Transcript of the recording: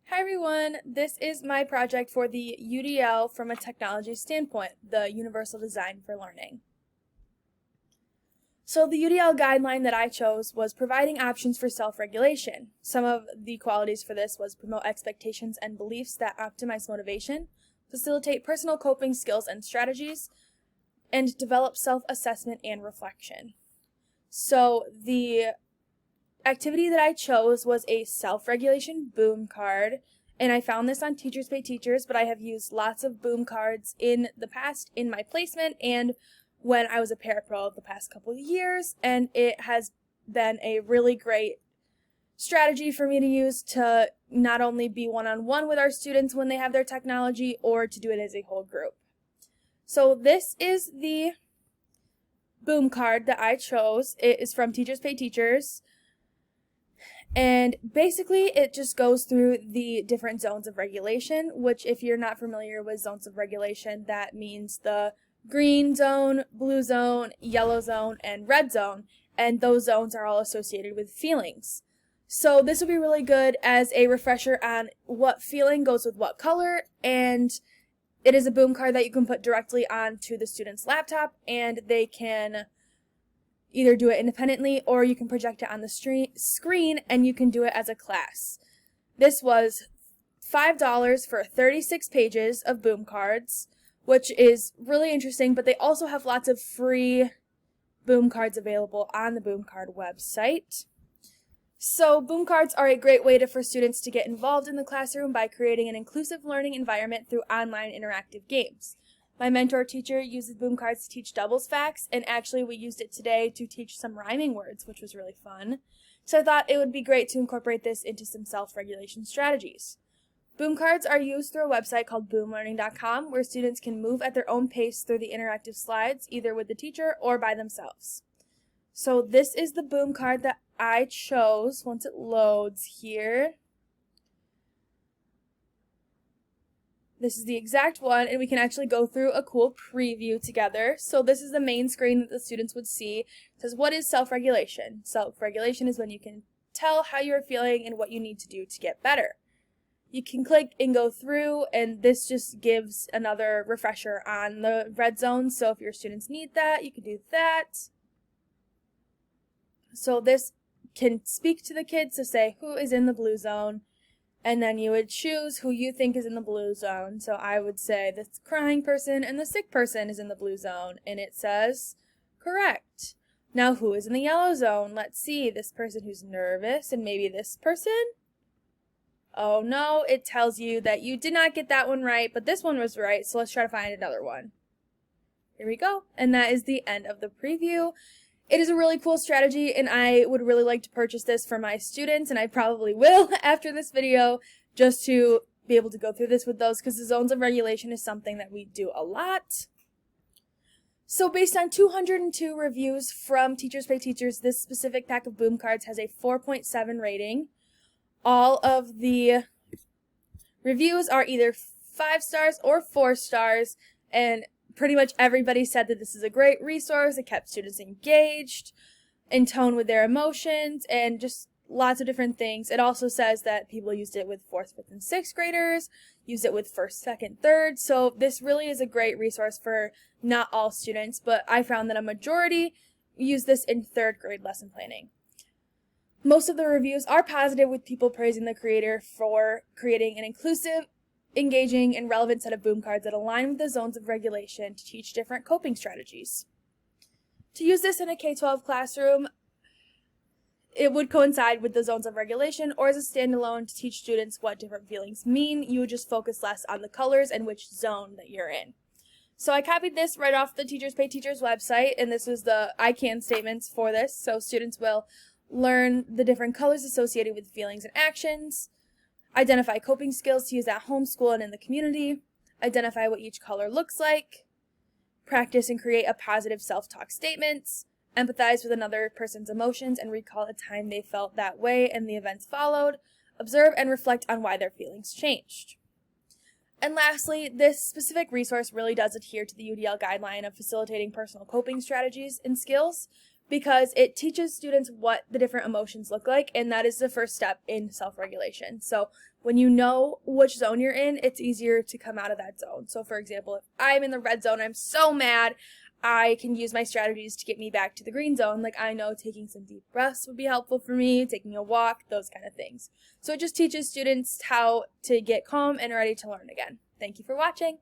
Hi everyone, this is my project for the UDL from a technology standpoint, the Universal Design for Learning. So the UDL guideline that I chose was providing options for self-regulation. Some of the qualities for this was promote expectations and beliefs that optimize motivation, facilitate personal coping skills and strategies, and develop self-assessment and reflection. So the activity that I chose was a self-regulation boom card, and I found this on Teachers Pay Teachers, but I have used lots of boom cards in the past in my placement and when I was a parapro the past couple of years, and it has been a really great strategy for me to use to not only be one-on-one with our students when they have their technology or to do it as a whole group. So this is the boom card that I chose. It is from Teachers Pay Teachers. And basically, it just goes through the different zones of regulation, which if you're not familiar with zones of regulation, that means the green zone, blue zone, yellow zone, and red zone. And those zones are all associated with feelings. So this would be really good as a refresher on what feeling goes with what color. And it is a boom card that you can put directly onto the student's laptop, and they can either do it independently or you can project it on the screen and you can do it as a class. This was $5 for 36 pages of boom cards, which is really interesting, but they also have lots of free boom cards available on the boom card website. So boom cards are a great way for students to get involved in the classroom by creating an inclusive learning environment through online interactive games. My mentor teacher uses boom cards to teach doubles facts, and actually we used it today to teach some rhyming words, which was really fun. So I thought it would be great to incorporate this into some self-regulation strategies. Boom cards are used through a website called boomlearning.com, where students can move at their own pace through the interactive slides, either with the teacher or by themselves. So this is the boom card that I chose once it loads here. This is the exact one, and we can actually go through a cool preview together. So this is the main screen that the students would see. It says, what is self-regulation? Self-regulation is when you can tell how you're feeling and what you need to do to get better. You can click and go through, and this just gives another refresher on the red zone. So if your students need that, you can do that. So this can speak to the kids to say who is in the blue zone. And then you would choose who you think is in the blue zone. So I would say the crying person and the sick person is in the blue zone. And it says, correct. Now who is in the yellow zone? Let's see, this person who's nervous and maybe this person. Oh no, it tells you that you did not get that one right, but this one was right. So let's try to find another one. Here we go. And that is the end of the preview. It is a really cool strategy, and I would really like to purchase this for my students, and I probably will after this video, just to be able to go through this with those, because the zones of regulation is something that we do a lot. So based on 202 reviews from Teachers Pay Teachers, this specific pack of boom cards has a 4.7 rating. All of the reviews are either 5 stars or 4 stars, and pretty much everybody said that this is a great resource. It kept students engaged, in tone with their emotions, and just lots of different things. It also says that people used it with 4th, 5th, and 6th graders, used it with 1st, 2nd, 3rd. So this really is a great resource for not all students, but I found that a majority use this in 3rd grade lesson planning. Most of the reviews are positive, with people praising the creator for creating an inclusive, engaging, and relevant set of boom cards that align with the zones of regulation to teach different coping strategies. To use this in a K-12 classroom, it would coincide with the zones of regulation, or as a standalone to teach students what different feelings mean. You would just focus less on the colors and which zone that you're in. So I copied this right off the Teachers Pay Teachers website, and this was the I can statements for this, so students will learn the different colors associated with feelings and actions, identify coping skills to use at home, school, and in the community, identify what each color looks like, practice and create a positive self-talk statements, empathize with another person's emotions and recall a time they felt that way and the events followed, observe and reflect on why their feelings changed. And lastly, this specific resource really does adhere to the UDL guideline of facilitating personal coping strategies and skills, because it teaches students what the different emotions look like, and that is the first step in self-regulation. So when you know which zone you're in, it's easier to come out of that zone. So for example, if I'm in the red zone, I'm so mad, I can use my strategies to get me back to the green zone. Like I know taking some deep breaths would be helpful for me, taking a walk, those kind of things. So it just teaches students how to get calm and ready to learn again. Thank you for watching.